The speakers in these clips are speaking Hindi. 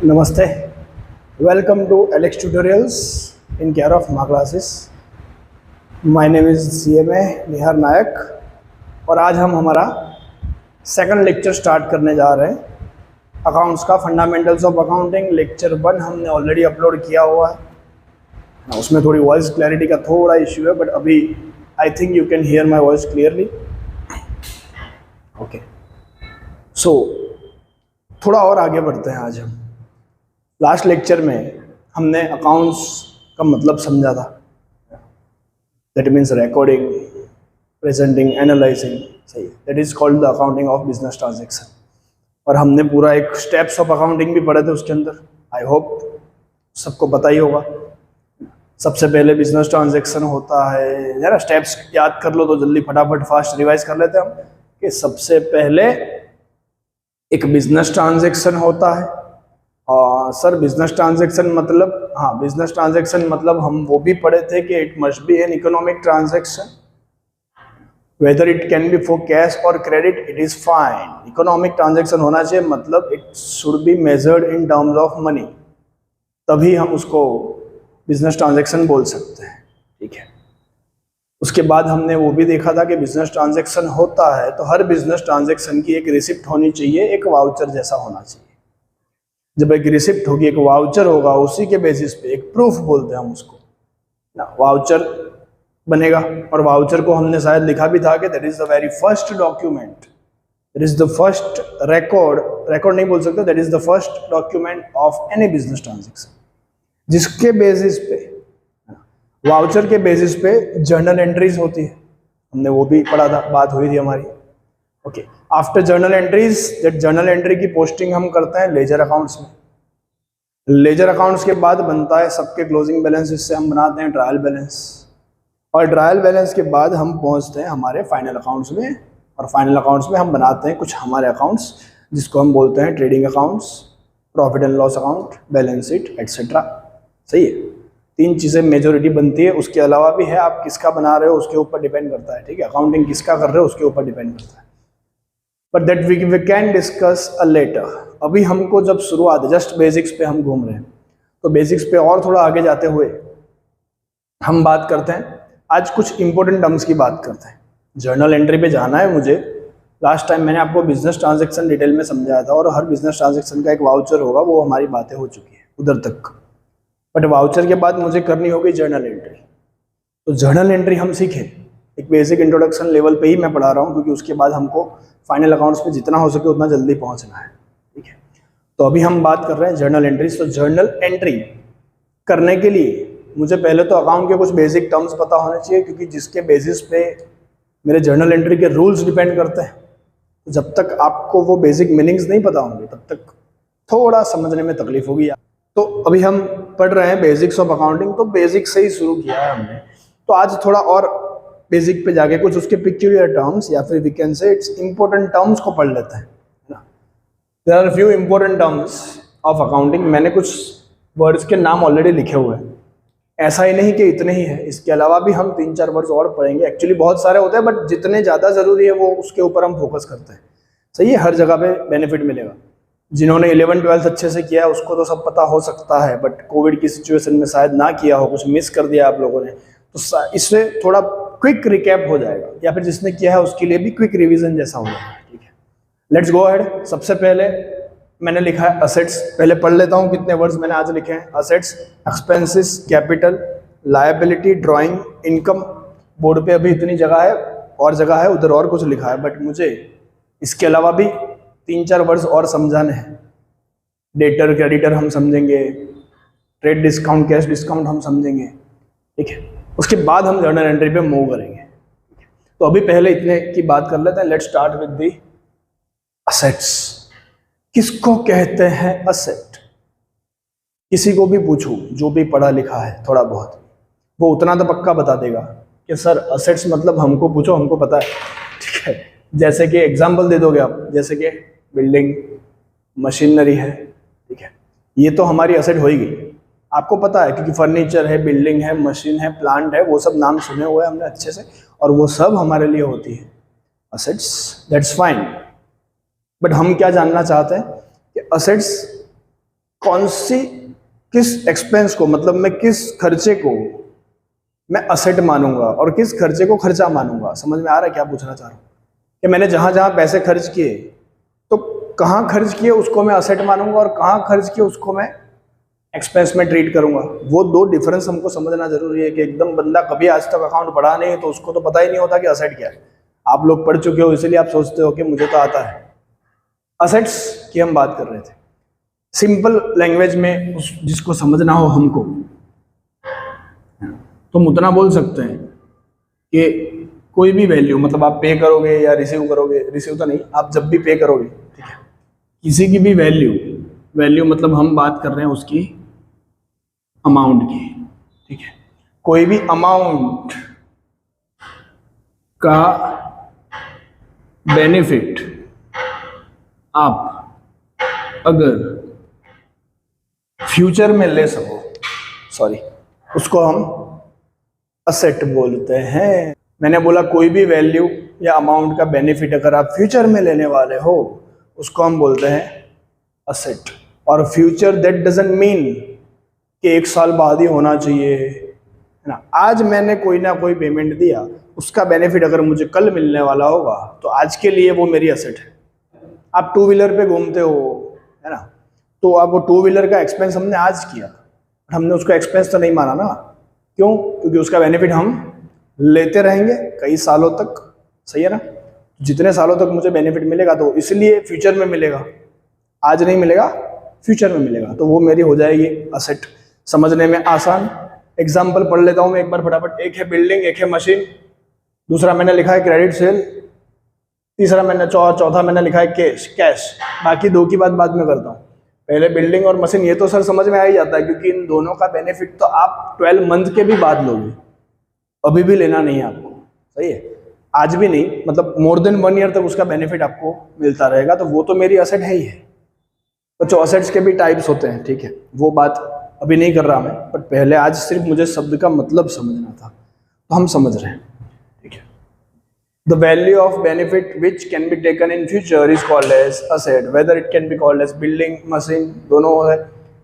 Namaste. Welcome to Alex Tutorials in care of my classes. My name is CMA निहार नायक और आज हम हमारा सेकंड लेक्चर स्टार्ट करने जा रहे हैं अकाउंट्स का फंडामेंटल्स ऑफ अकाउंटिंग। लेक्चर 1 हमने ऑलरेडी अपलोड किया हुआ है। उसमें थोड़ी वॉइस क्लैरिटी का थोड़ा इश्यू है, बट अभी I think you can hear my voice clearly. Okay, so थोड़ा और आगे बढ़ते हैं। आज हम लास्ट लेक्चर में हमने अकाउंट्स का मतलब समझा था। That means recording, presenting, analysing, सही, that is called the accounting of business transaction. और हमने पूरा एक स्टेप्स ऑफ अकाउंटिंग भी पढ़े थे उसके अंदर। आई होप सबको पता ही होगा। सबसे पहले बिजनेस ट्रांजैक्शन होता है, जरा स्टेप्स याद कर लो तो जल्दी फटाफट फास्ट रिवाइज कर लेते हैं हम कि सबसे पहले एक बिजनेस ट्रांजैक्शन होता है। सर बिजनेस ट्रांजैक्शन मतलब, हाँ बिजनेस ट्रांजैक्शन मतलब हम वो भी पढ़े थे कि it must be an economic transaction, whether it can be for cash और credit, it is fine. Economic transaction होना चाहिए, मतलब it should be measured in terms of money, तभी हम उसको बिजनेस ट्रांजैक्शन बोल सकते हैं। ठीक है, उसके बाद हमने वो भी देखा था कि बिजनेस ट्रांजैक्शन होता है तो हर बिजनेस ट्रांजैक्शन की एक रिसिप्ट होनी चाहिए, एक वाउचर जैसा होना चाहिए। जब एक रिसिप्ट होगी, एक वाउचर होगा, उसी के बेसिस पे एक प्रूफ बोलते हैं हम उसको ना, वाउचर बनेगा। और वाउचर को हमने शायद लिखा भी था कि that is the very first document, that is the first record नहीं बोल सकते, that is the first document of any business transaction, जिसके बेसिस पे, वाउचर के बेसिस पे जर्नल एंट्रीज होती है। हमने वो भी पढ़ा था, बात हुई थी हमारी। Okay, after journal entries, that journal entry की पोस्टिंग हम करते हैं लेजर अकाउंट्स में। लेजर अकाउंट्स के बाद बनता है सबके क्लोजिंग बैलेंस, जिससे हम बनाते हैं ट्रायल बैलेंस। और ट्रायल बैलेंस के बाद हम पहुंचते हैं हमारे फाइनल अकाउंट्स में, और फाइनल अकाउंट्स में हम बनाते हैं कुछ हमारे अकाउंट्स, जिसको हम बोलते हैं trading accounts, profit and loss account, balance sheet, etcetera. सही है, 3 चीज़ें मेजोरिटी बनती है। उसके अलावा भी है, आप किसका बना रहे हो उसके ऊपर डिपेंड करता है। ठीक है, अकाउंटिंग किसका कर रहे हो उसके ऊपर डिपेंड करता है, but that we can discuss a later. अभी हमको जब शुरुआत, जस्ट बेसिक्स पे हम घूम रहे हैं, तो बेसिक्स पे और थोड़ा आगे जाते हुए हम बात करते हैं, आज कुछ इंपॉर्टेंट टर्म्स की बात करते हैं। जर्नल एंट्री पे जाना है मुझे। लास्ट टाइम मैंने आपको बिजनेस ट्रांजैक्शन डिटेल में समझाया था, और हर बिजनेस ट्रांजैक्शन का एक वाउचर होगा, वो हमारी बातें हो चुकी है उधर तक। बट वाउचर के बाद मुझे करनी होगी जर्नल एंट्री। तो जर्नल एंट्री हम सीखें, एक बेसिक इंट्रोडक्शन लेवल पे ही मैं पढ़ा रहा हूँ, क्योंकि उसके बाद हमको फाइनल अकाउंट्स पे जितना हो सके उतना जल्दी पहुंचना है। ठीक है, तो अभी हम बात कर रहे हैं जर्नल एंट्रीज। तो जर्नल एंट्री करने के लिए मुझे पहले तो अकाउंट के कुछ बेसिक टर्म्स पता होने चाहिए, क्योंकि जिसके बेसिस पे मेरे जर्नल एंट्री के रूल्स डिपेंड करते हैं। तो जब तक आपको वो बेसिक मीनिंग्स नहीं पता होंगे, तब तक थोड़ा समझने में तकलीफ होगी। तो अभी हम पढ़ रहे हैं बेसिक्स ऑफ अकाउंटिंग, तो बेसिक से ही शुरू किया है हमने। तो आज थोड़ा और बेसिक पे जाके कुछ उसके पिक्यूलियर टर्म्स, या फिर we can say it's important terms को पढ़ लेते हैं ना। There are few important terms of accounting. मैंने कुछ वर्ड्स के नाम ऑलरेडी लिखे हुए हैं, ऐसा ही नहीं कि इतने ही है, इसके अलावा भी हम 3-4 वर्ड्स और पढ़ेंगे। एक्चुअली बहुत सारे होते हैं, बट जितने ज़्यादा ज़रूरी है वो उसके ऊपर हम फोकस करते हैं। सही है, हर जगह पे बेनिफिट मिलेगा। जिन्होंने 11-12 अच्छे से किया है उसको तो सब पता हो सकता है, बट कोविड की सिचुएशन में शायद ना किया हो, कुछ मिस कर दिया आप लोगों ने, तो इससे थोड़ा क्विक रिकैप हो जाएगा, या फिर जिसने किया है उसके लिए भी क्विक रिवीजन जैसा हो जाएगा। ठीक है, लेट्स गो अहेड। सबसे पहले मैंने लिखा है असेट्स। पहले पढ़ लेता हूँ कितने वर्ड्स मैंने आज लिखे हैं। Assets, expenses, capital, liability, drawing, income. Board पे अभी इतनी जगह है, और जगह है उधर और कुछ लिखा है, बट मुझे इसके अलावा भी 3-4 वर्ड्स और समझाने हैं। डेटर, क्रेडिटर हम समझेंगे, ट्रेड डिस्काउंट, कैश डिस्काउंट हम समझेंगे। ठीक है, उसके बाद हम जर्नल एंट्री पे मूव करेंगे। तो अभी पहले इतने की बात कर लेते हैं। Let's start with the assets. किसको कहते हैं असेट? किसी को भी पूछूं जो भी पढ़ा लिखा है थोड़ा बहुत, वो उतना तो पक्का बता देगा कि सर असेट्स मतलब, हमको पूछो हमको पता है। ठीक है, जैसे कि एग्जाम्पल दे दोगे आप, जैसे कि बिल्डिंग, मशीनरी है। ठीक है, ये तो हमारी असेट होगी, आपको पता है, क्योंकि फर्नीचर है, बिल्डिंग है, मशीन है, प्लांट है, वो सब नाम सुने हुए हैं हमने अच्छे से, और वो सब हमारे लिए होती है असेट्स। That's fine. बट हम क्या जानना चाहते हैं कि असेट्स कौन सी किस एक्सपेंस को, मतलब मैं किस खर्चे को मैं असेट मानूंगा और किस खर्चे को खर्चा मानूंगा। समझ में आ रहा है क्या पूछना चाह रहा हूँ? कि मैंने जहां जहां पैसे खर्च किए तो कहाँ खर्च किए उसको मैं असेट मानूंगा और कहाँ खर्च किए उसको मैं एक्सपेंस में ट्रीट करूंगा। वो दो डिफरेंस हमको समझना जरूरी है कि एकदम बंदा कभी आज तक अकाउंट पढ़ा नहीं तो उसको तो पता ही नहीं होता कि असेट क्या है। आप लोग पढ़ चुके हो इसलिए आप सोचते हो कि मुझे तो आता है। असेट्स की हम बात कर रहे थे, सिंपल लैंग्वेज में जिसको समझना हो हमको, तो हम उतना बोल सकते हैं कि कोई भी वैल्यू, मतलब आप पे करोगे या रिसीव करोगे, रिसीव तो नहीं, आप जब भी पे करोगे, ठीक है, किसी की भी वैल्यू मतलब हम बात कर रहे हैं उसकी अमाउंट की, ठीक है। कोई भी अमाउंट का बेनिफिट आप अगर फ्यूचर में ले सको, उसको हम असेट बोलते हैं। मैंने बोला कोई भी वैल्यू या अमाउंट का बेनिफिट अगर आप फ्यूचर में लेने वाले हो उसको हम बोलते हैं असेट। और फ्यूचर दैट डजंट मीन कि 1 साल बाद ही होना चाहिए, है ना। आज मैंने कोई ना कोई पेमेंट दिया, उसका बेनिफिट अगर मुझे कल मिलने वाला होगा तो आज के लिए वो मेरी असेट है। आप टू व्हीलर पे घूमते हो, है ना, तो आप वो टू व्हीलर का एक्सपेंस हमने आज किया, हमने उसको एक्सपेंस तो नहीं माना ना। क्यों? क्योंकि उसका बेनिफिट हम लेते रहेंगे कई सालों तक, सही है ना। जितने सालों तक मुझे बेनिफिट मिलेगा तो इसलिए फ्यूचर में मिलेगा, आज नहीं मिलेगा, फ्यूचर में मिलेगा, तो वो मेरी हो जाएगी असेट। समझने में आसान एग्जाम्पल पढ़ लेता हूँ मैं एक बार फटाफट। एक है बिल्डिंग, एक है मशीन, दूसरा मैंने लिखा है क्रेडिट सेल, तीसरा मैंने चौथा मैंने लिखा है कैश। बाकी दो की बात बाद में करता हूँ। पहले बिल्डिंग और मशीन, ये तो सर समझ में आ ही जाता है क्योंकि इन दोनों का बेनिफिट तो आप 12 मंथ के भी बाद लोगे, अभी भी लेना नहीं है आपको, सही है, आज भी नहीं, मतलब मोर देन 1 ईयर तक उसका बेनिफिट आपको मिलता रहेगा, तो वो तो मेरी असेट है ही है। बच्चों असेट्स के भी टाइप्स होते हैं, ठीक है, वो बात अभी नहीं कर रहा मैं, बट पहले आज सिर्फ मुझे शब्द का मतलब समझना था, तो हम समझ रहे हैं, ठीक है। The value of benefit which can be taken in future is called as asset, whether it can be called as building, machine, दोनों है।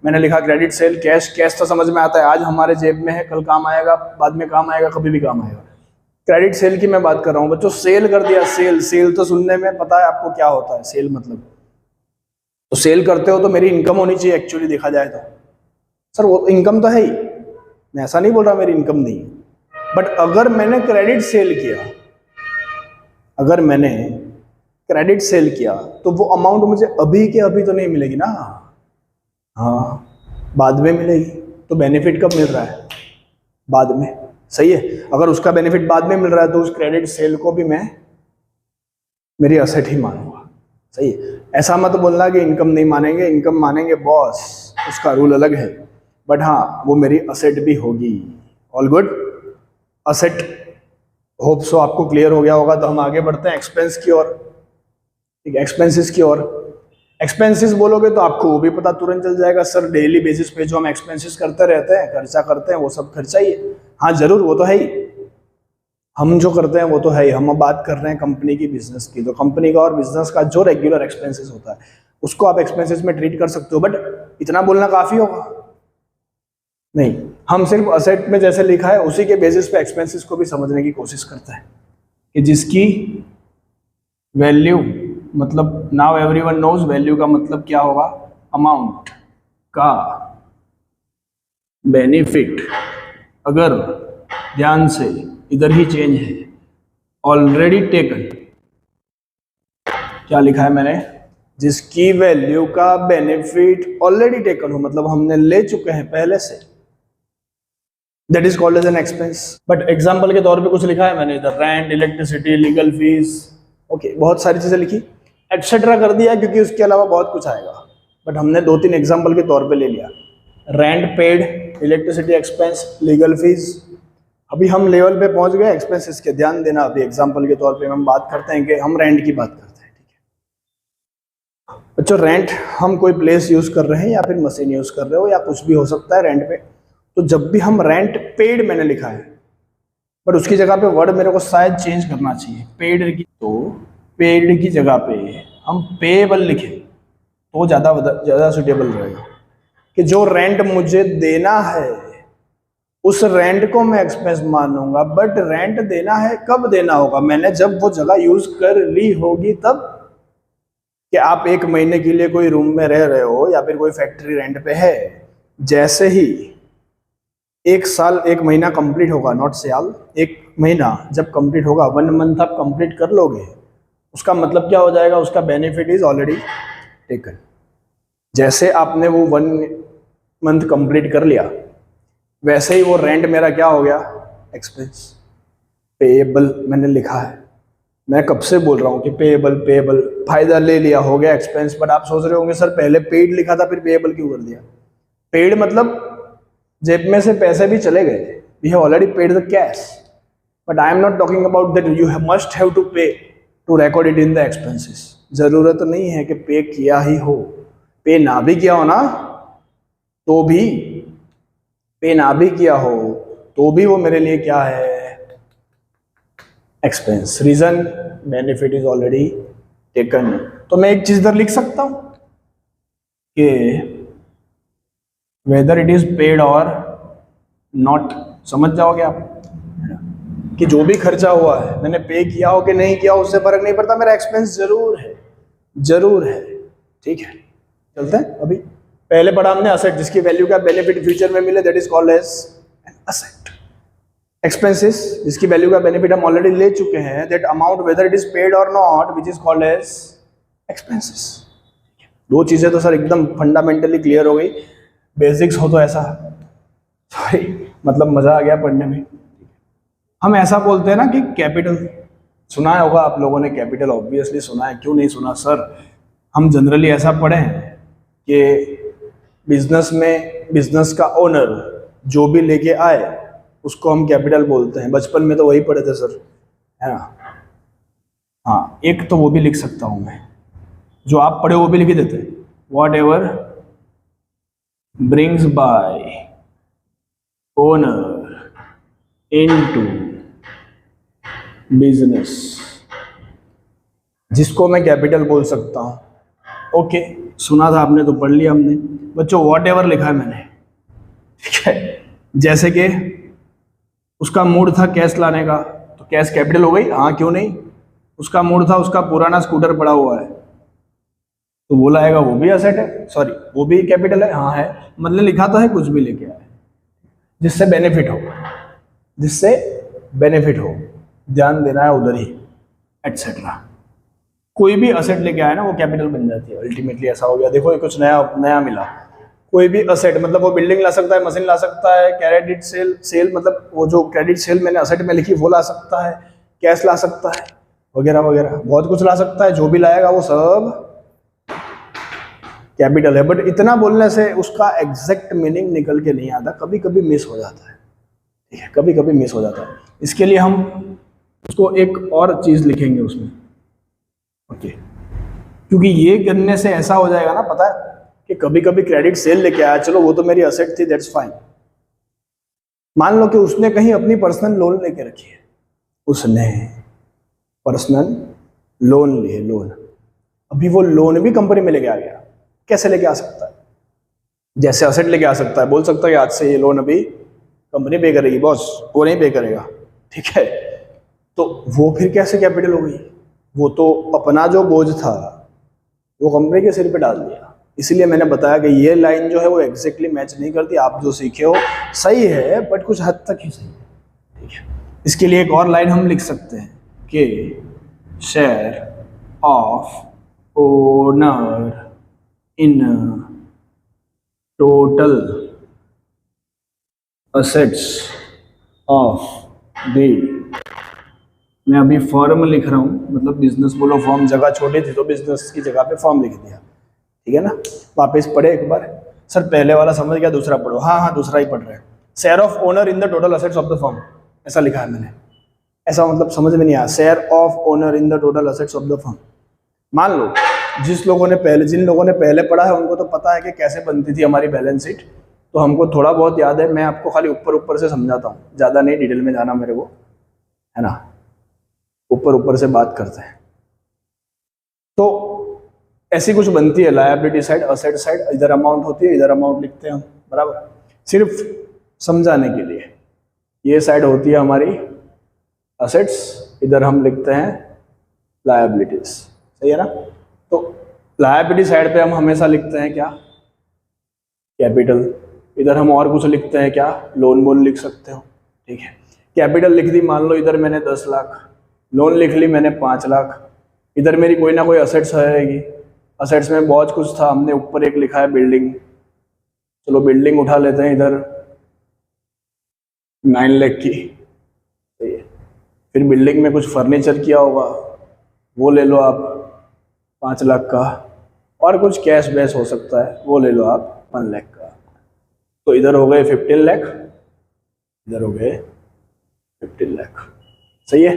मैंने लिखा क्रेडिट सेल, कैश तो समझ में आता है, आज हमारे जेब में है, कल काम आएगा, बाद में काम आएगा, कभी भी काम आएगा। क्रेडिट सेल की मैं बात कर रहा हूँ बच्चों, सेल कर दिया, सेल तो सुनने में पता है आपको क्या होता है सेल मतलब, तो सेल करते हो तो मेरी इनकम होनी चाहिए एक्चुअली देखा जाए तो। सर वो इनकम तो है ही, मैं ऐसा नहीं बोल रहा मेरी इनकम नहीं, बट अगर मैंने क्रेडिट सेल किया तो वो अमाउंट मुझे अभी के अभी तो नहीं मिलेगी ना, हाँ बाद में मिलेगी। तो बेनिफिट कब मिल रहा है? बाद में, सही है। अगर उसका बेनिफिट बाद में मिल रहा है तो उस क्रेडिट सेल को भी मैं मेरी असेट ही मानूंगा, सही है। ऐसा मत बोलना कि इनकम नहीं मानेंगे, इनकम मानेंगे बॉस, उसका रूल अलग है, बट हाँ वो मेरी असेट भी होगी। All good, asset hope so आपको क्लियर हो गया होगा। तो हम आगे बढ़ते हैं एक्सपेंस की ओर, ठीक है, एक्सपेंसेस की ओर। एक्सपेंसेस बोलोगे तो आपको वो भी पता तुरंत चल जाएगा, सर डेली बेसिस पे जो हम एक्सपेंसेस करते रहते हैं, खर्चा करते हैं, वो सब खर्चा ही है। हाँ जरूर, वो तो है ही, हम जो करते हैं वो तो है ही। हम अब बात कर रहे हैं कंपनी की, बिजनेस की, तो कंपनी का और बिजनेस का जो रेगुलर एक्सपेंसेस होता है उसको आप एक्सपेंसेस में ट्रीट कर सकते हो, बट इतना बोलना काफी होगा नहीं। हम सिर्फ असेट में जैसे लिखा है उसी के बेसिस पे एक्सपेंसेस को भी समझने की कोशिश करते हैं कि जिसकी वैल्यू, मतलब नाउ एवरीवन नोज वैल्यू का मतलब क्या होगा, अमाउंट का बेनिफिट अगर ध्यान से इधर ही चेंज है, ऑलरेडी टेकन, क्या लिखा है मैंने, जिसकी वैल्यू का बेनिफिट ऑलरेडी टेकन हो, मतलब हमने ले चुके हैं पहले से, that is called as an expense. But example के तौर पे कुछ लिखा है मैंने इधर, rent, electricity, legal fees, okay, बहुत सारी चीजें लिखी, एटसेट्रा कर दिया क्योंकि उसके अलावा बहुत कुछ आएगा, बट हमने 2-3 एग्जाम्पल के तौर पे ले लिया। Rent paid, electricity expense, legal fees. अभी हम लेवल पे पहुंच गए एक्सपेंसेस के, ध्यान देना। अभी एग्जाम्पल के तौर पे हम बात करते हैं कि हम रेंट की बात करते हैं, ठीक है बच्चों। रेंट हम कोई प्लेस यूज कर रहे हैं या फिर मशीन यूज कर रहे हो या कुछ भी हो सकता है रेंट पे, तो जब भी हम रेंट पेड मैंने लिखा है, बट उसकी जगह पे वर्ड मेरे को शायद चेंज करना चाहिए, पेड की, तो पेड की जगह पे हम पेएबल लिखे तो ज़्यादा सुटेबल रहेगा। कि जो रेंट मुझे देना है उस रेंट को मैं एक्सपेंस मानूंगा, बट रेंट देना है कब देना होगा, मैंने जब वो जगह यूज कर ली होगी तब। कि आप 1 महीने के लिए कोई रूम में रह रहे हो या फिर कोई फैक्ट्री रेंट पे है, जैसे ही 1 साल 1 महीना कंप्लीट होगा, नॉट साल, 1 महीना जब कंप्लीट होगा, 1 मंथ आप कंप्लीट कर लोगे, उसका मतलब क्या हो जाएगा, उसका बेनिफिट इज ऑलरेडी टेकन। जैसे आपने वो 1 मंथ कंप्लीट कर लिया, वैसे ही वो रेंट मेरा क्या हो गया, एक्सपेंस, पेएबल मैंने लिखा है। मैं कब से बोल रहा हूँ कि पेएबल पेएबल, फायदा ले लिया हो गया एक्सपेंस। बट आप सोच रहे होंगे सर पहले पेड लिखा था फिर पेएबल क्यों कर दिया। पेड मतलब जेब में से पैसे भी चले गए, we have already paid the cash, but I am not talking about that you must have to pay to record it in the expenses. जरूरत नहीं है कि पे किया ही हो, पे ना भी किया हो ना तो भी, पे ना भी किया हो तो भी वो मेरे लिए क्या है, expense. Reason, benefit is already taken. तो मैं एक चीज इधर लिख सकता हूं कि वेदर इट इज पेड और नॉट, समझ जाओगे आप कि जो भी खर्चा हुआ है, मैंने पे किया हो कि नहीं किया हो उससे फर्क नहीं पड़ता, मेरा एक्सपेंस जरूर है, जरूर है। ठीक है, चलते हैं। अभी पहले पढ़ा हमने असेट, जिसकी वैल्यू का बेनिफिट फ्यूचर में मिले, that is called as an asset. Expenses, जिसकी वैल्यू का बेनिफिट हम ऑलरेडी ले चुके हैं, that amount whether it is paid और not, which is called as expenses. दो चीजें तो सर एकदम फंडामेंटली क्लियर हो गई, बेसिक्स हो तो ऐसा, सॉरी मतलब मजा आ गया पढ़ने में। हम ऐसा बोलते हैं ना कि कैपिटल, सुना होगा आप लोगों ने कैपिटल, ऑब्वियसली सुना है, क्यों नहीं सुना सर। हम जनरली ऐसा पढ़े हैं कि बिजनेस में बिजनेस का ओनर जो भी लेके आए उसको हम कैपिटल बोलते हैं। बचपन में तो वही पढ़े थे सर, है ना। हाँ, एक तो वो भी लिख सकता हूँ मैं, जो आप पढ़े वो भी लिख देते, what ever brings bye owner into business, जिसको मैं कैपिटल बोल सकता हूँ। ओके, सुना था आपने तो पढ़ लिया हमने। बच्चों वॉट एवर लिखा है मैंने, ठीक है। जैसे कि उसका मूड था कैश लाने का, तो कैश कैपिटल हो गई, हाँ क्यों नहीं। उसका मूड था, उसका पुराना स्कूटर पड़ा हुआ है तो वो लाएगा, वो भी असेट है, सॉरी वो भी कैपिटल है, हाँ है। मतलब लिखा तो है, कुछ भी लेके आए जिससे बेनिफिट हो, जिससे बेनिफिट हो, ध्यान देना है उधर ही, एटसेट्रा। कोई भी असेट लेके आया ना वो कैपिटल बन जाती है अल्टीमेटली। ऐसा हो गया, देखो ये कुछ नया नया मिला। कोई भी असेट मतलब वो बिल्डिंग ला सकता है, मशीन ला सकता है, क्रेडिट सेल, सेल मतलब वो जो क्रेडिट सेल मैंने असेट में लिखी वो ला सकता है, कैश ला सकता है, वगैरह वगैरह, बहुत कुछ ला सकता है। जो भी लाएगा वो सब कैपिटल है। बट इतना बोलने से उसका एग्जैक्ट मीनिंग निकल के नहीं आता, कभी कभी मिस हो जाता है, ठीक है, कभी कभी मिस हो जाता है। इसके लिए हम उसको एक और चीज लिखेंगे उसमें, ओके। क्योंकि ये करने से ऐसा हो जाएगा ना, पता है कि कभी कभी क्रेडिट सेल लेके आया, चलो वो तो मेरी असेट थी, दैट्स फाइन। मान लो कि उसने कहीं अपनी पर्सनल लोन लेके रखी है, उसने पर्सनल लोन लिए, लोन, अभी वो लोन भी कंपनी में लेके आ गया। कैसे लेके आ सकता है, जैसे असेट लेके आ सकता है, बोल सकता है आज से ये लोन अभी कंपनी पे करेगी बॉस, वो नहीं पे करेगा, ठीक है। तो वो फिर कैसे कैपिटल हो गई, वो तो अपना जो बोझ था वो कंपनी के सिर पे डाल दिया। इसलिए मैंने बताया कि ये लाइन जो है वो एग्जैक्टली मैच नहीं करती। आप जो सीखे हो सही है बट कुछ हद तक ही सही है, ठीक है। इसके लिए एक और लाइन हम लिख सकते हैं कि share of owner in total assets of the, मैं अभी फॉर्म लिख रहा हूँ, मतलब बिजनेस बोलो फॉर्म, जगह छोटी थी तो बिजनेस की जगह पे फॉर्म लिख दिया, ठीक है ना। वापस पढ़े एक बार, सर पहले वाला समझ गया, दूसरा पढ़ो, हाँ हाँ दूसरा ही पढ़ रहे हैं। Share of owner in the total assets of the form, ऐसा लिखा है मैंने, ऐसा मतलब समझ में नहीं आया। Share of owner in the total assets of the form, मान लो जिन लोगों ने पहले पढ़ा है उनको तो पता है कि कैसे बनती थी हमारी बैलेंस शीट, तो हमको थोड़ा बहुत याद है। मैं आपको खाली ऊपर ऊपर से समझाता हूँ, ज़्यादा नहीं डिटेल में जाना मेरे को, है ना, ऊपर ऊपर से बात करते हैं। तो ऐसी कुछ बनती है लायबिलिटी साइड, असेट साइड, इधर अमाउंट होती है, इधर अमाउंट लिखते हैं हम, बराबर, सिर्फ समझाने के लिए। ये साइड होती है हमारी असेट्स, इधर हम लिखते हैं लायबिलिटीज, सही है ना। तो लायबिलिटी साइड पे हम हमेशा लिखते हैं क्या, कैपिटल। इधर हम और कुछ लिखते हैं क्या, लोन वोन लिख सकते हो, ठीक है। कैपिटल लिख दी, मान लो इधर मैंने 10 लाख, लोन लिख ली मैंने 5 लाख, इधर मेरी कोई ना कोई असेट्स रहेगी, असेट्स में बहुत कुछ था, हमने ऊपर एक लिखा है बिल्डिंग, चलो बिल्डिंग उठा लेते हैं इधर 9 लाख की, सही है। फिर बिल्डिंग में कुछ फर्नीचर किया होगा, वो ले लो आप 5 लाख का, और कुछ कैश बैश हो सकता है, वो ले लो आप 1 लाख का। तो इधर हो गए 15 लाख, इधर हो गए 15 लाख, सही है।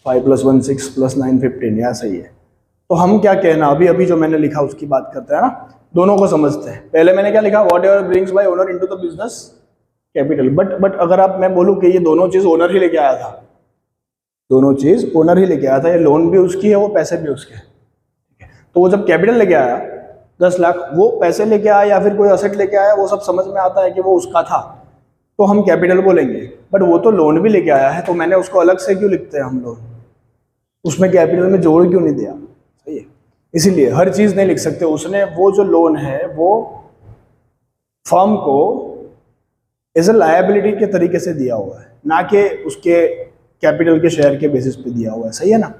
5 + 1 6 + 9 15, यहाँ सही है। तो हम क्या कहना, अभी अभी जो मैंने लिखा उसकी बात करते हैं ना, दोनों को समझते हैं। पहले मैंने क्या लिखा, what ever brings bye owner into the business capital. But अगर आप, मैं बोलूँ कि ये दोनों चीज ओनर ही लेके आया था, दोनों चीज ओनर ही लेके आया था, ये लोन भी उसकी है, वो पैसे भी उसके हैं, तो वो जब कैपिटल लेके आया 10 लाख, वो पैसे लेके आया या फिर कोई असेट लेके आया, वो सब समझ में आता है कि वो उसका था, तो हम कैपिटल बोलेंगे। बट वो तो लोन भी लेके आया है, तो मैंने उसको अलग से क्यों लिखते हैं हम लोन, उसमें कैपिटल में जोड़ क्यों नहीं दिया, सही है। इसीलिए हर चीज नहीं लिख सकते। उसने वो जो लोन है वो फर्म को एज ए लायबिलिटी के तरीके से दिया हुआ है, ना कि उसके कैपिटल के शेयर के बेसिस पे दिया हुआ है, सही है ना।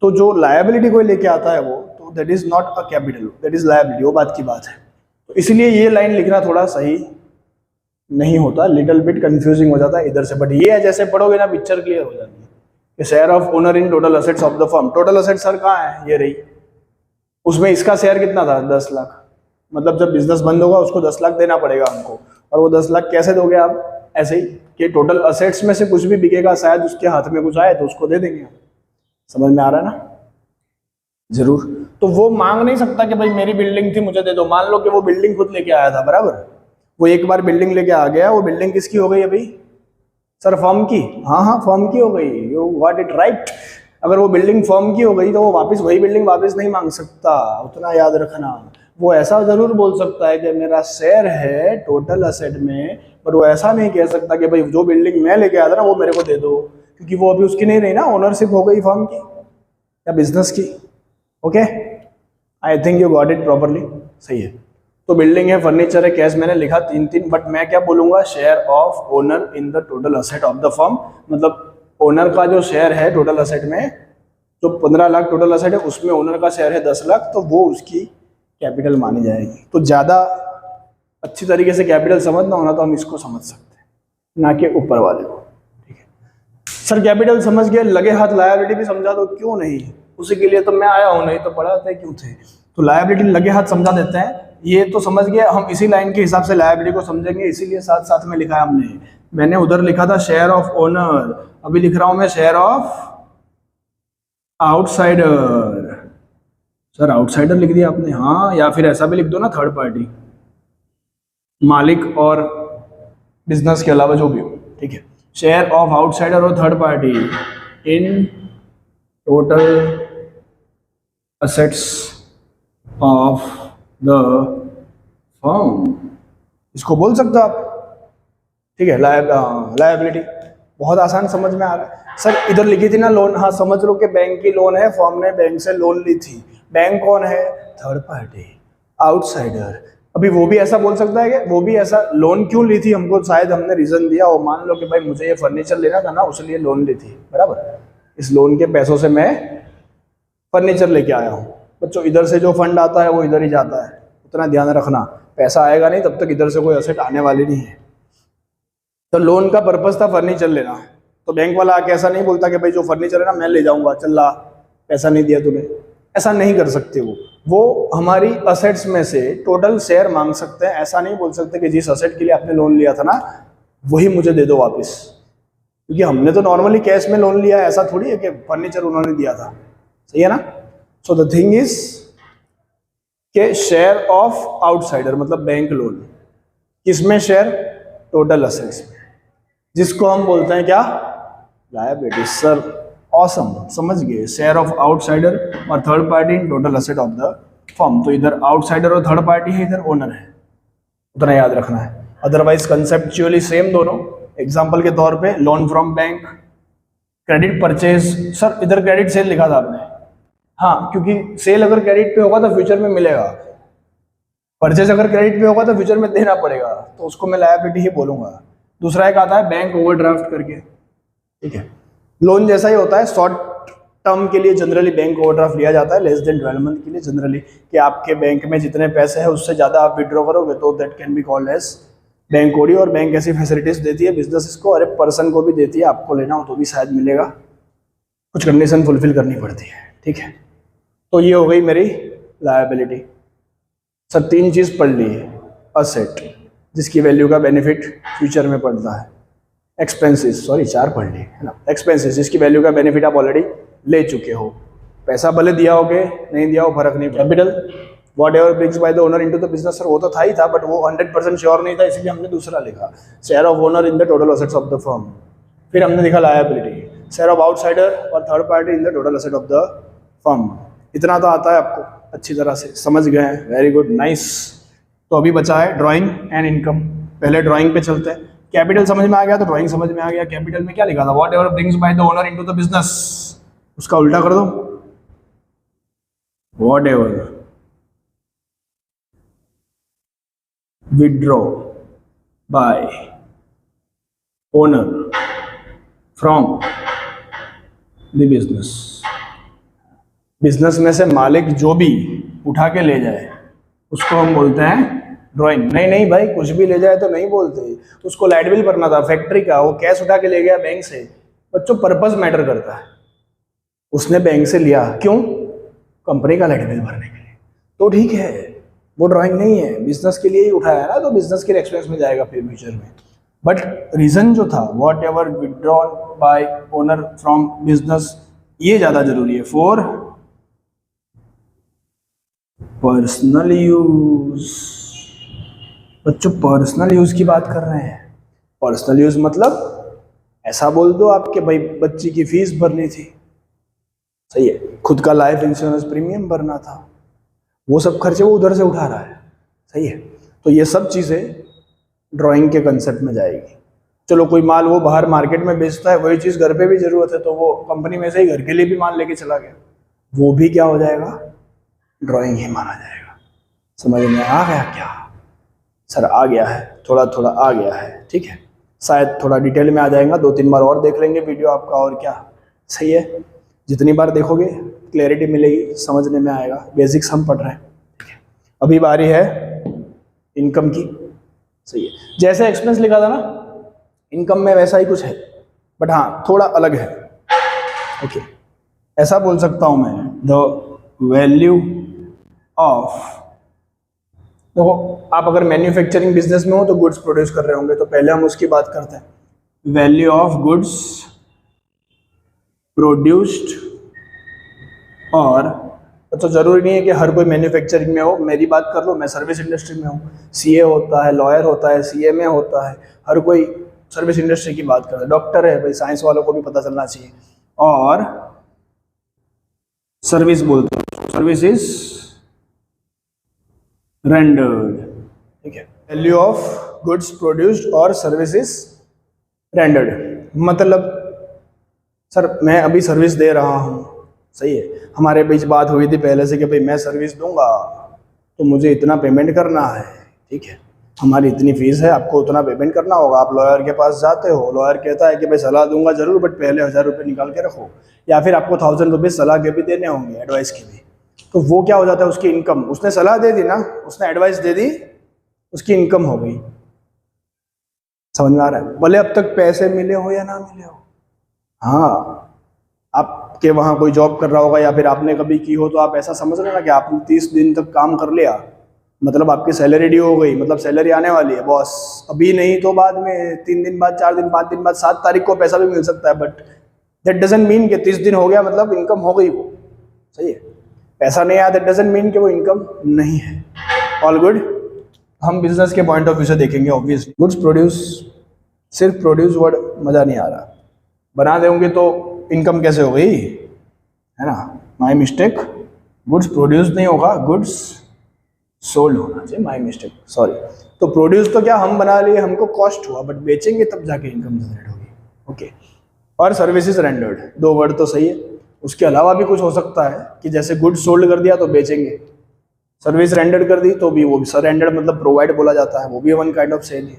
तो जो लायबिलिटी कोई लेके आता है वो, तो that is not a capital, that is liability, वो बात की बात है। तो इसलिए ये लाइन लिखना थोड़ा सही नहीं होता, लिटिल बिट कंफ्यूजिंग हो जाता है इधर से। बट ये जैसे पढ़ोगे ना, पिक्चर क्लियर हो जाती है कि share of owner in total assets of the firm. Total asset sir कहाँ है, ये रही, उसमें इसका शेयर कितना था, 10 लाख। मतलब जब बिजनेस बंद होगा उसको 10 लाख देना पड़ेगा हमको, और वो 10 लाख कैसे दोगे आप, ऐसे ही कि टोटल असेट्स में से कुछ भी बिकेगा, शायद उसके हाथ में कुछ आए तो उसको दे देंगे। समझ में आ रहा है ना, जरूर। तो वो मांग नहीं सकता कि भाई मेरी बिल्डिंग थी मुझे दे दो। मान लो कि वो बिल्डिंग खुद लेके आया था, बराबर, वो एक बार बिल्डिंग लेके आ गया, वो बिल्डिंग किसकी हो गई अभी, सर फर्म की। हाँ हाँ, फर्म की हो गई, यू गॉट इट राइट। अगर वो बिल्डिंग फर्म की हो गई तो वो वापस वही बिल्डिंग वापस नहीं मांग सकता, उतना याद रखना। वो ऐसा जरूर बोल सकता है कि मेरा शेयर है टोटल असेट में, बट वो ऐसा नहीं कह सकता कि भाई जो बिल्डिंग मैं लेके आया था ना वो मेरे को दे दो, क्योंकि वो अभी उसकी नहीं रही ना, ओनरशिप हो गई फर्म की या बिजनेस की। Okay, I think you got it properly, सही है। तो बिल्डिंग है, फर्नीचर है, कैश मैंने लिखा 3 बट मैं क्या बोलूंगा, share of owner in the total asset of the firm. मतलब ओनर का जो शेयर है टोटल असेट में, जो 15 लाख टोटल असेट है उसमें ओनर का शेयर है 10 लाख, तो वो उसकी कैपिटल मानी जाएगी। तो ज़्यादा अच्छी तरीके से कैपिटल समझना होना तो हम इसको समझ सकते हैं, ना कि ऊपर वाले को, ठीक है। सर कैपिटल समझ गए, लगे हाथ लायबिलिटी भी समझा दो, क्यों नहीं, उसी के लिए तो मैं आया हूँ, नहीं तो पढ़ाते क्यों थे। तो लायबिलिटी लगे हाथ समझा देते हैं, ये तो समझ गए। हम इसी लाइन के हिसाब से लायबिलिटी को समझेंगे, इसीलिए साथ साथ में लिखा है हमने। मैंने उधर लिखा था शेयर ऑफ ओनर, अभी लिख रहा हूं मैं share of outsider. Sir outsider लिख दिया आपने, हाँ, या फिर ऐसा भी लिख दो ना, थर्ड पार्टी, मालिक और बिजनेस के अलावा जो भी हो, ठीक है। शेयर ऑफ आउटसाइडर और third party in total assets of the firm, इसको बोल सकते हो आप, ठीक है। लायबिलिटी बहुत आसान समझ में आ रहा है। सर इधर लिखी थी ना लोन, हाँ समझ लो कि बैंक की लोन है, फर्म ने बैंक से लोन ली थी। बैंक कौन है, थर्ड पार्टी, आउटसाइडर। अभी वो भी ऐसा बोल सकता है कि वो भी ऐसा, लोन क्यों ली थी हमको, शायद हमने रीजन दिया हो, मान लो कि भाई मुझे ये फर्नीचर लेना था ना, उसलिए लोन ली थी, बराबर, इस लोन के पैसों से मैं फर्नीचर लेके आया हूँ। बच्चों इधर से जो फंड आता है वो इधर ही जाता है, उतना ध्यान रखना, पैसा आएगा नहीं तब तक इधर से कोई असेट आने वाली नहीं है। तो लोन का पर्पस था फर्नीचर लेना, तो बैंक वाला आके ऐसा नहीं बोलता कि भाई जो फर्नीचर है ना मैं ले जाऊंगा, चल ला, पैसा नहीं दिया तूने, ऐसा नहीं कर सकते। वो हमारी असेट्स में से टोटल शेयर मांग सकते हैं, ऐसा नहीं बोल सकते कि जिस असेट के लिए आपने लोन लिया था ना वही मुझे दे दो वापस, क्योंकि हमने तो नॉर्मली कैश में लोन लिया है, ऐसा थोड़ी है कि फर्नीचर उन्होंने दिया था, सही है ना। सो द थिंग इज के शेयर ऑफ आउटसाइडर मतलब बैंक लोन, किसमें शेयर, टोटल असेट्स में, जिसको हम बोलते हैं क्या, लायबिलिटी। सर ऑसम, समझ गए, शेयर ऑफ आउटसाइडर और third party in total asset of the firm. तो इधर आउटसाइडर और थर्ड पार्टी है, इधर ओनर है, उतना याद रखना है। अदरवाइज कंसेप्चुअली सेम दोनों। एग्जांपल के तौर पे loan from bank, credit purchase. Sir इधर क्रेडिट सेल लिखा था आपने, हाँ, क्योंकि सेल अगर क्रेडिट पे होगा तो फ्यूचर में मिलेगा, परचेज अगर क्रेडिट पे होगा तो फ्यूचर में देना पड़ेगा, तो उसको मैं लायबिलिटी ही बोलूंगा। दूसरा एक आता है बैंक ओवरड्राफ्ट करके, ठीक है, लोन जैसा ही होता है, शॉर्ट टर्म के लिए जनरली बैंक ओवरड्राफ्ट लिया जाता है, लेस देन 12 मंथ के लिए जनरली, कि आपके बैंक में जितने पैसे हैं उससे ज़्यादा आप विड्रॉ करोगे तो that can be called as bank OD. और बैंक ऐसी फैसिलिटीज देती है बिजनेस को, और एक पर्सन को भी देती है, आपको लेना हो तो भी शायद मिलेगा, कुछ कंडीशन फुलफिल करनी पड़ती है, ठीक है। तो ये हो गई मेरी लायबिलिटी। सर 3 चीज़ पढ़ ली है, असेट जिसकी वैल्यू का बेनिफिट फ्यूचर में पड़ता है, एक्सपेंसेस, सॉरी 4 पढ़ ली है ना, एक्सपेंसेस जिसकी वैल्यू का बेनिफिट आप ऑलरेडी ले चुके हो, पैसा भले दिया हो के नहीं दिया हो फर्क नहीं पड़ता। Capital what ever brings by the owner into the business, sir वो तो था ही था, बट वो 100% श्योर नहीं था, इसलिए हमने दूसरा लिखा, share of owner in the total assets of the firm. फिर हमने लिखा लायबिलिटी, शेयर ऑफ आउटसाइडर और third party in the total asset of the firm. इतना तो आता है आपको अच्छी तरह से, समझ गए हैं, वेरी गुड, नाइस। तो अभी बचा है ड्राइंग एंड इनकम। पहले ड्राइंग पे चलते हैं। कैपिटल समझ में आ गया तो ड्राइंग समझ में आ गया। कैपिटल में क्या लिखा था, what ever brings by the owner into the business, उसका उल्टा कर दो, what ever withdraw bye owner from the business. Business में से मालिक जो भी उठा के ले जाए उसको हम बोलते हैं ड्राइंग। नहीं भाई, कुछ भी ले जाए तो नहीं बोलते, तो उसको लाइट बिल भरना था फैक्ट्री का, वो कैश उठा के ले गया बैंक से। बच्चों पर्पस मैटर करता है, उसने बैंक से लिया क्यों, कंपनी का लाइट बिल भरने के लिए, तो ठीक है, वो ड्राइंग नहीं है, बिजनेस के लिए ही उठाया ना, तो बिजनेस के लिए एक्सपेंस में जाएगा फिर फ्यूचर में। बट रीजन जो था what ever withdrawn bye owner from business, ये ज्यादा जरूरी है, फॉर पर्सनल यूज। बच्चों पर्सनल यूज की बात कर रहे हैं। पर्सनल यूज मतलब ऐसा बोल दो आपके भाई बच्ची की फीस भरनी थी, सही है, खुद का लाइफ इंश्योरेंस प्रीमियम भरना था, वो सब खर्चे वो उधर से उठा रहा है, सही है। तो ये सब चीजें ड्राइंग के कंसेप्ट में जाएगी। चलो कोई माल वो बाहर मार्केट में बेचता है, वही चीज घर पे भी जरूरत है, तो वो कंपनी में से ही घर के लिए भी माल लेके चला गया, वो भी क्या हो जाएगा, ड्राइंग ही माना जाएगा। समझ में आ गया क्या? सर आ गया है, थोड़ा थोड़ा आ गया है, ठीक है, शायद थोड़ा डिटेल में आ जाएगा, 2-3 बार और देख लेंगे वीडियो आपका, और क्या, सही है। जितनी बार देखोगे क्लैरिटी मिलेगी, समझने में आएगा, बेसिक्स हम पढ़ रहे हैं, ठीक है। अभी बारी है इनकम की, सही है। जैसे एक्सपेंस लिखा था ना इनकम में, वैसा ही कुछ है, बट हाँ थोड़ा अलग है, ओके। ऐसा बोल सकता हूँ मैं, द वैल्यू ऑफ, देखो आप अगर मैन्युफैक्चरिंग बिजनेस में हो तो गुड्स प्रोड्यूस कर रहे होंगे, तो पहले हम उसकी बात करते हैं। वैल्यू ऑफ गुड्स प्रोड्यूस्ड, और तो जरूरी नहीं है कि हर कोई मैन्युफैक्चरिंग में हो, मेरी बात कर लो, मैं सर्विस इंडस्ट्री में हूँ, सीए होता है, लॉयर होता है, सीएमए होता है, हर कोई सर्विस इंडस्ट्री की बात करता है, डॉक्टर है भाई, साइंस वालों को भी पता चलना चाहिए। और सर्विस बोलते हैं, सर्विस इज रेंडर्ड, ठीक है। वैल्यू ऑफ गुड्स प्रोड्यूस्ड और सर्विसेज रेंडर्ड, मतलब सर मैं अभी सर्विस दे रहा हूँ, सही है, हमारे बीच बात हुई थी पहले से कि भाई मैं सर्विस दूंगा तो मुझे इतना पेमेंट करना है, ठीक है, हमारी इतनी फीस है, आपको उतना पेमेंट करना होगा। आप लॉयर के पास जाते हो, लॉयर कहता है कि भाई सलाह दूंगा जरूर, बट पहले 1000 रुपये निकाल के रखो, या फिर आपको 1000 रुपये सलाह के भी देने होंगे, एडवाइस के भी। तो वो क्या हो जाता है, उसकी इनकम, उसने सलाह दे दी ना, उसने एडवाइस दे दी, उसकी इनकम हो गई। समझ में आ रहा है? भले अब तक पैसे मिले हो या ना मिले हो, हाँ, आपके वहाँ कोई जॉब कर रहा होगा या फिर आपने कभी की हो, तो आप ऐसा समझ रहे ना कि आपने 30 दिन तक काम कर लिया, मतलब आपकी सैलरी ड्यू हो गई, मतलब सैलरी आने वाली है बॉस, अभी नहीं तो बाद में, 3 दिन बाद, 4 दिन, 5 दिन बाद, 7 तारीख को पैसा भी मिल सकता है, बट दैट डजंट मीन कि 30 दिन हो गया मतलब इनकम हो गई वो, सही है। पैसा नहीं आया दैट डजंट मीन कि वो इनकम नहीं है। All good. हम बिजनेस के पॉइंट ऑफ व्यू से देखेंगे, ऑब्वियसली गुड्स प्रोड्यूस, सिर्फ प्रोड्यूस वर्ड मज़ा नहीं आ रहा, बना देंगे तो इनकम कैसे हो गई, है ना, माई मिस्टेक, गुड्स प्रोड्यूस नहीं होगा, गुड्स सोल्ड होना चाहिए, माई मिस्टेक, सॉरी। तो प्रोड्यूस तो क्या हम बना लिए, हमको कॉस्ट हुआ, बट बेचेंगे तब जाके इनकम जनरेट होगी, ओके। और सर्विसेज रेंडर्ड, 2 वर्ड तो सही है, उसके अलावा भी कुछ हो सकता है कि जैसे गुड्स सोल्ड कर दिया तो बेचेंगे, सर्विस रेंडर्ड कर दी तो भी वो भी, सर रेंडर्ड मतलब प्रोवाइड बोला जाता है, वो भी वन काइंड ऑफ सेल है।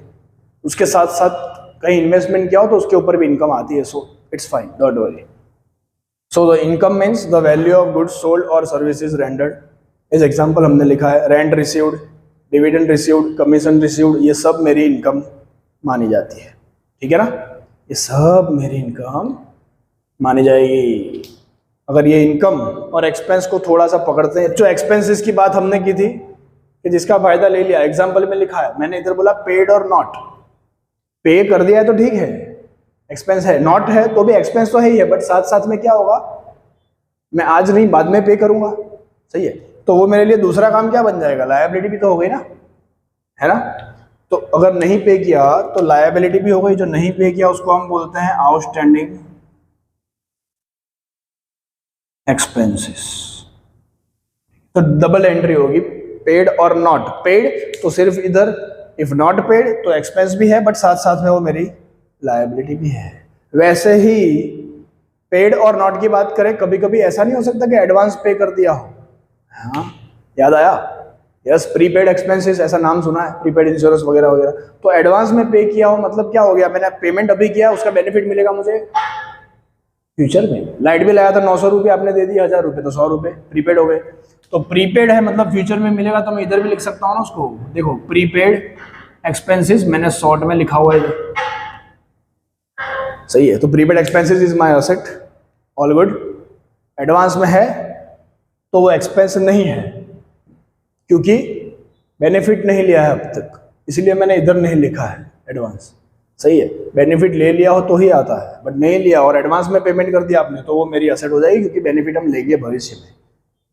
उसके साथ साथ कहीं इन्वेस्टमेंट किया हो तो उसके ऊपर भी इनकम आती है, so it's fine, don't worry. So the income means the value of goods sold और सर्विसेज रेंडर्ड। इस एग्जाम्पल हमने लिखा है, rent received, dividend received, commission received, ये सब मेरी इनकम मानी जाती है, ठीक है ना, ये सब मेरी इनकम मानी जाएगी। अगर ये इनकम और एक्सपेंस को थोड़ा सा पकड़ते हैं, जो एक्सपेंसेस की बात हमने की थी कि जिसका फायदा ले लिया, एग्जाम्पल में लिखा है, मैंने इधर बोला पेड और नॉट, पे कर दिया है तो ठीक है, एक्सपेंस है, नॉट है तो भी एक्सपेंस तो है ही है, बट साथ साथ में क्या होगा, मैं आज नहीं बाद में पे करूंगा, सही है, तो वो मेरे लिए दूसरा काम क्या बन जाएगा, लायबिलिटी भी तो हो गई ना, है ना। तो अगर नहीं पे किया तो लायबिलिटी भी हो गई, जो नहीं पे किया उसको हम बोलते हैं आउटस्टैंडिंग एक्सपेंसेस। तो डबल एंट्री होगी, पेड और नॉट, पेड तो सिर्फ इधर, इफ नॉट पेड तो एक्सपेंस भी है, बट साथ साथ में वो मेरी लायबिलिटी भी है। वैसे ही पेड और नॉट की बात करें, कभी कभी ऐसा नहीं हो सकता कि एडवांस पे कर दिया हो, हाँ याद आया, यस, प्रीपेड एक्सपेंसेस, ऐसा नाम सुना है, प्रीपेड इंश्योरेंस वगैरह वगैरह, तो एडवांस में पे किया हो मतलब क्या हो गया, मैंने पेमेंट अभी किया, उसका बेनिफिट मिलेगा मुझे फ्यूचर में। लाइट बिल आया था 900 रुपये, आपने दे दिया 1000 रुपये, तो 100 रुपये प्रीपेड हो गए, तो प्रीपेड है मतलब फ्यूचर में मिलेगा, तो मैं इधर भी लिख सकता हूँ ना उसको, देखो प्रीपेड एक्सपेंसेस मैंने शॉर्ट में लिखा हुआ है इधर, सही है, तो prepaid expenses is my asset, all good. Advance में है तो वो एक्सपेंस नहीं है, क्योंकि बेनिफिट नहीं लिया है अब तक, इसलिए मैंने इधर नहीं लिखा है एडवांस, सही है, बेनिफिट ले लिया हो तो ही आता है, बट नहीं लिया और एडवांस में पेमेंट कर दिया आपने तो वो मेरी असेट हो जाएगी, क्योंकि बेनिफिट हम लेंगे भविष्य में।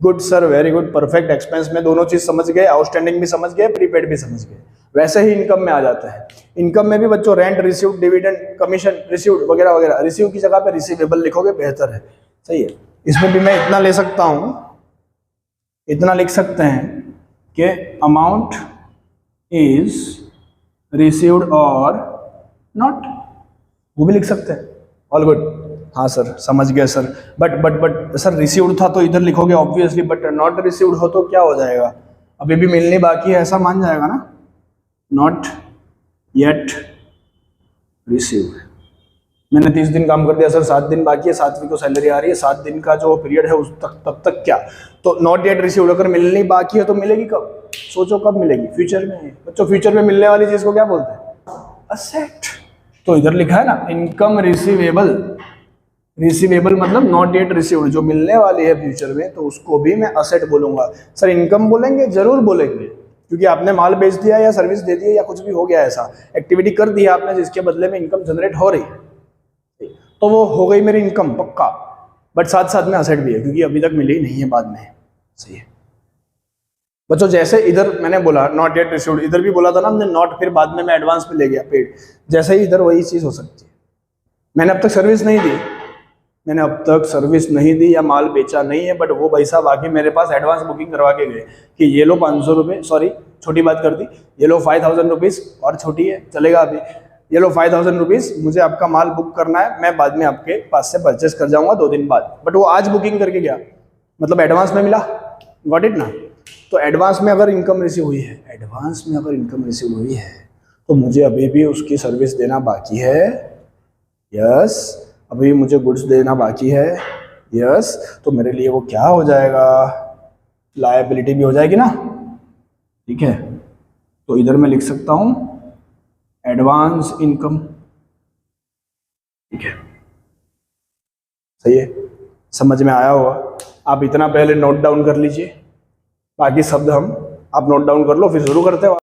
Good sir, very good, perfect, expense में दोनों चीज समझ गए, आउटस्टैंडिंग भी समझ गए, प्रीपेड भी समझ गए। वैसे ही इनकम में आ जाता है, इनकम में भी बच्चों rent received, dividend, commission received वगैरह वगैरह, रिसीव की जगह पे रिसीवेबल लिखोगे बेहतर है, सही है। इसमें भी मैं इतना ले सकता हूँ, इतना लिख सकते हैं कि अमाउंट इज रिसीव्ड और नॉट, वो भी लिख सकते हैं, ऑल गुड। हाँ सर समझ गए सर, बट सर रिसीव्ड था तो इधर लिखोगे ऑब्वियसली, बट नॉट रिसीव्ड हो तो क्या हो जाएगा, अभी भी मिलनी बाकी है, ऐसा मान जाएगा ना, नॉट येट रिसीव्ड। मैंने 30 दिन काम कर दिया सर, 7 दिन बाकी है, 7वीं को सैलरी आ रही है, 7 दिन का जो पीरियड है उस तक, तब तक क्या, तो नॉट येट रिसीव्ड, अगर मिलनी बाकी है तो मिलेगी कब, सोचो कब मिलेगी, फ्यूचर में। बच्चों फ्यूचर में मिलने वाली चीज को क्या बोलते हैं, असेट। तो इधर लिखा है ना इनकम रिसीवेबल, रिसीवेबल मतलब नॉट येट रिसीव्ड, जो मिलने वाली है फ्यूचर में, तो उसको भी मैं असेट बोलूंगा। सर इनकम बोलेंगे, जरूर बोलेंगे, क्योंकि आपने माल बेच दिया या सर्विस दे दी या कुछ भी हो गया, ऐसा एक्टिविटी कर दी है आपने जिसके बदले में इनकम जनरेट हो रही है, तो वो हो गई मेरी इनकम पक्का, बट साथ साथ में असेट भी है, क्योंकि अभी तक मिली नहीं है, बाद में, सही है बच्चों। जैसे इधर मैंने बोला नॉट येट रिसीव्ड, इधर भी बोला था ना हमने नॉट, फिर बाद में मैं एडवांस में ले गया पेड, जैसे ही इधर वही चीज हो सकती है। मैंने अब तक सर्विस नहीं दी, मैंने अब तक सर्विस नहीं दी या माल बेचा नहीं है, बट वो भाई साहब आके मेरे पास एडवांस बुकिंग करवा के गए कि ये लो 500 रुपये, सॉरी छोटी बात कर दी, ये लो 5000 रुपीज़, और छोटी है चलेगा अभी, ये लो 5000 रुपीज़, मुझे आपका माल बुक करना है, मैं बाद में आपके पास से परचेस कर जाऊंगा 2 दिन बाद, बट वो आज बुकिंग करके गया, मतलब एडवांस में मिला, गॉट इट ना। तो एडवांस में अगर इनकम रिसीव हुई है, एडवांस में अगर इनकम रिसीव हुई है तो मुझे अभी भी उसकी सर्विस देना बाकी है, यस, अभी मुझे गुड्स देना बाकी है, यस, तो मेरे लिए वो क्या हो जाएगा, लायबिलिटी भी हो जाएगी ना, ठीक है। तो इधर मैं लिख सकता हूं एडवांस इनकम, ठीक है, सही है, समझ में आया होगा। आप इतना पहले नोट डाउन कर लीजिए, बाकी शब्द हम आप नोट डाउन कर लो, फिर शुरू करते हैं।